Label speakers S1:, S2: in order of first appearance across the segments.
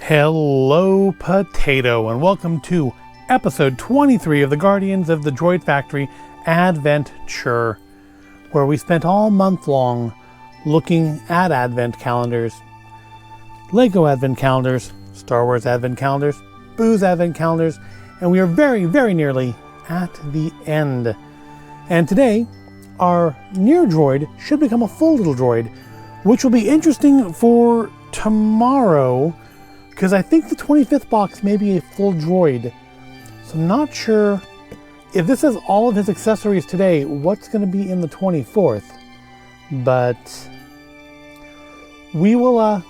S1: Hello, Potato, and welcome to episode 23 of the Guardians of the Droid Factory Advent-Ture, where we spent all month long looking at Advent calendars, Lego Advent calendars, Star Wars Advent calendars, Boo's Advent calendars, and we are very, very nearly at the end. And today, our near droid should become a full little droid, which will be interesting for tomorrow, because I think the 25th box may be a full droid. So I'm not sure if this has all of his accessories today, what's going to be in the 24th. But we will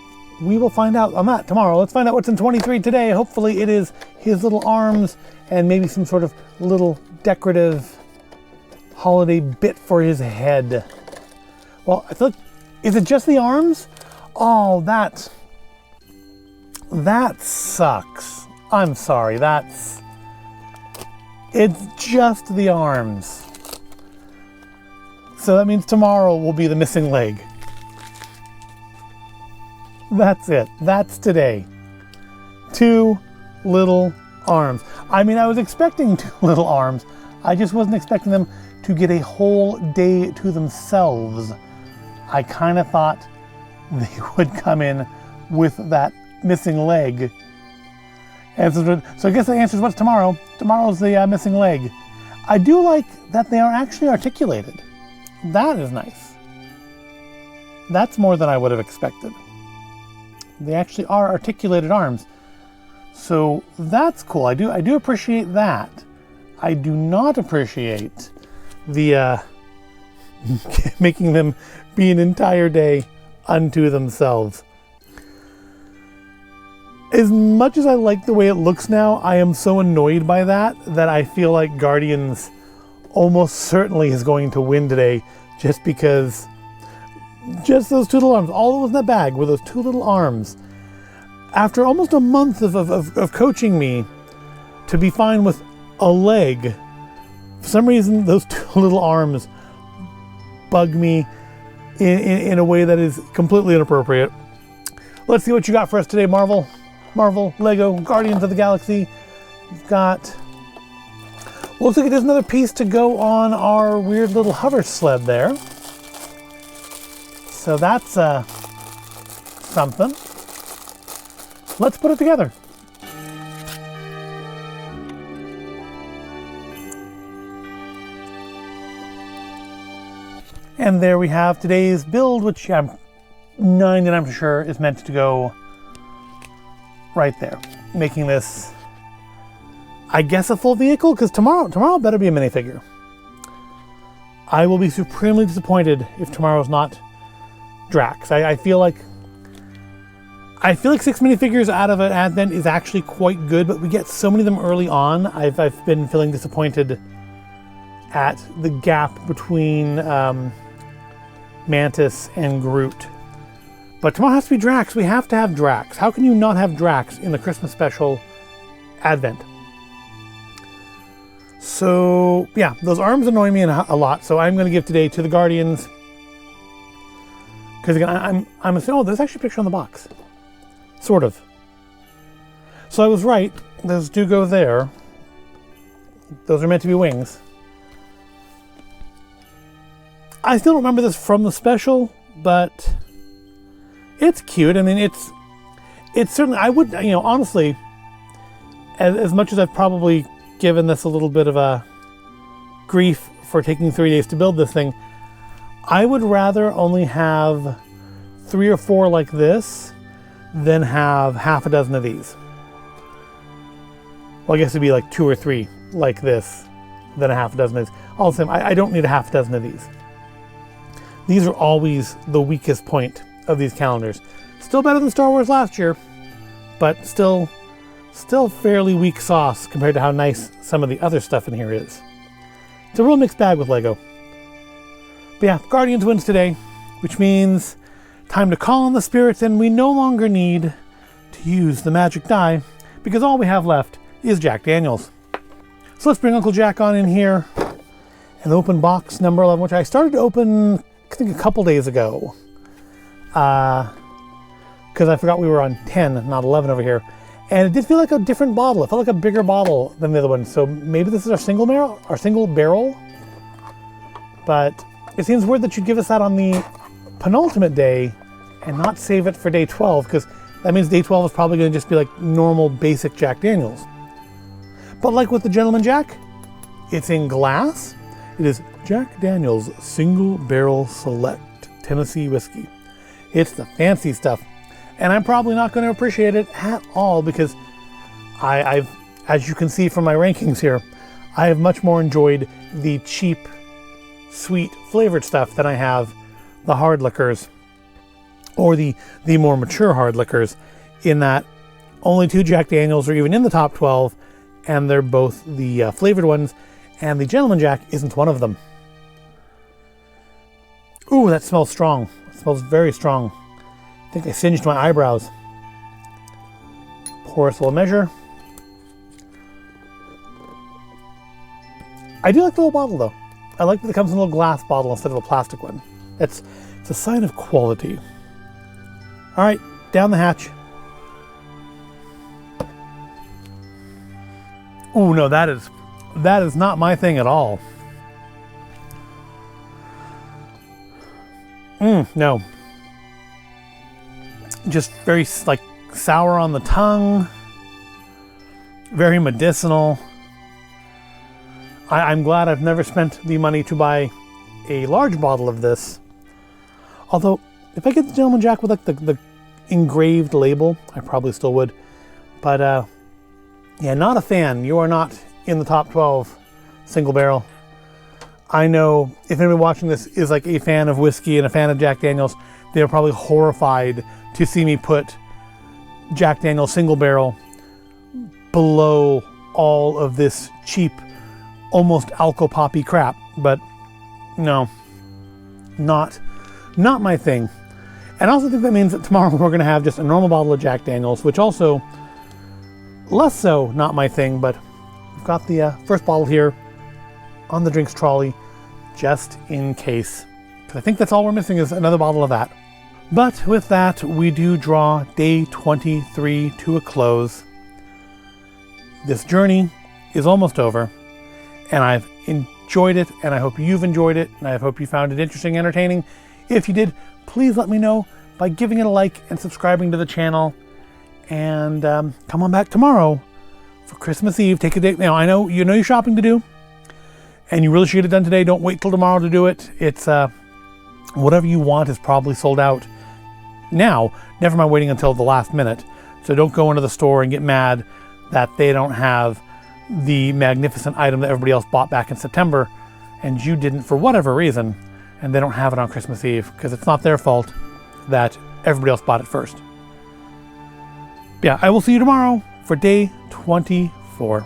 S1: find out on that tomorrow. Let's find out what's in 23 today. Hopefully it is his little arms and maybe some sort of little decorative holiday bit for his head. Well, I feel like, is it just the arms? Oh, that sucks. I'm sorry, it's just the arms. So that means tomorrow will be the missing leg. That's it. That's today. 2 little arms. I mean, I was expecting 2 little arms. I just wasn't expecting them to get a whole day to themselves. I kind of thought they would come in with that missing leg. And so I guess the answer is what's tomorrow? Tomorrow's the missing leg. I do like that they are actually articulated. That is nice. That's more than I would have expected. They actually are articulated arms. So that's cool. I do appreciate that. I do not appreciate the making them be an entire day unto themselves. As much as I like the way it looks now, I am so annoyed by that I feel like Guardians almost certainly is going to win today, just because just those 2 little arms, all that was in that bag were those 2 little arms. After almost a month of coaching me to be fine with a leg, for some reason those 2 little arms bug me in a way that is completely inappropriate. Let's see what you got for us today, Marvel, Lego, Guardians of the Galaxy. You've got, looks like it is another piece to go on our weird little hover sled there. So that's something. Let's put it together. And there we have today's build, which I'm 99% sure is meant to go right there, making this, I guess, a full vehicle, because tomorrow better be a minifigure. I will be supremely disappointed if tomorrow's not Drax. I feel like 6 minifigures out of an Advent is actually quite good, but we get so many of them early on. I've been feeling disappointed at the gap between Mantis and Groot. But tomorrow has to be Drax. We have to have Drax. How can you not have Drax in the Christmas special Advent? So yeah, those arms annoy me a lot. So I'm going to give today to the Guardians, because again, I'm assuming, oh, there's actually a picture on the box, sort of. So I was right. Those do go there. Those are meant to be wings. I still don't remember this from the special, but it's cute. I mean, it's certainly, I would, honestly, as much as I've probably given this a little bit of a grief for taking 3 days to build this thing, I would rather only have 3 or 4 like this than have half a dozen of these. Well, I guess it'd be like 2 or 3 like this than a half a dozen of these. All the same, I don't need a half a dozen of these. These are always the weakest point of these calendars. Still better than Star Wars last year, but still fairly weak sauce compared to how nice some of the other stuff in here is. It's a real mixed bag with Lego. But yeah, Guardians wins today, which means time to call on the spirits, and we no longer need to use the magic die, because all we have left is Jack Daniels. So let's bring Uncle Jack on in here and open box number 11, which I started to open, I think, a couple days ago. because I forgot we were on 10, not 11 over here. And it did feel like a different bottle. It felt like a bigger bottle than the other one. So maybe this is our single barrel. But it seems weird that you'd give us that on the penultimate day and not save it for day 12, because that means day 12 is probably going to just be like normal basic Jack Daniels. But like with the Gentleman Jack, it's in glass. It is Jack Daniel's Single Barrel Select Tennessee Whiskey. It's the fancy stuff. And I'm probably not going to appreciate it at all, because I've, as you can see from my rankings here, I have much more enjoyed the cheap, sweet, flavored stuff than I have the hard liquors, or the more mature hard liquors, in that only 2 Jack Daniels are even in the top 12, and they're both the flavored ones, and the Gentleman Jack isn't one of them. Ooh, that smells strong. It smells very strong. I think I singed my eyebrows. Pour us a little measure. I do like the little bottle though. I like that it comes in a little glass bottle instead of a plastic one. It's a sign of quality. All right, down the hatch. Ooh, no, that is not my thing at all. No. Just very like sour on the tongue, very medicinal. I'm glad I've never spent the money to buy a large bottle of this. Although, if I get the Gentleman Jack with like the engraved label, I probably still would. But yeah, not a fan. You are not in the top 12 single barrel. I know if anybody watching this is like a fan of whiskey and a fan of Jack Daniels, they're probably horrified to see me put Jack Daniel's single barrel below all of this cheap, almost alco-poppy crap. But no, not my thing. And I also think that means that tomorrow we're going to have just a normal bottle of Jack Daniels, which also less so not my thing, but we've got the first bottle here on the drinks trolley just in case, because I think that's all we're missing is another bottle of that. But with that, we do draw day 23 to a close. This journey is almost over, and I've enjoyed it, and I hope you've enjoyed it, and I hope you found it interesting, entertaining. If you did, please let me know by giving it a like and subscribing to the channel. And come on back tomorrow for Christmas Eve. Take a day. Now, I know you know your shopping to do, and you really should get it done today. Don't wait till tomorrow to do it. It's whatever you want is probably sold out now. Never mind waiting until the last minute. So don't go into the store and get mad that they don't have the magnificent item that everybody else bought back in September, and you didn't for whatever reason, and they don't have it on Christmas Eve, because it's not their fault that everybody else bought it first. Yeah, I will see you tomorrow for day 24.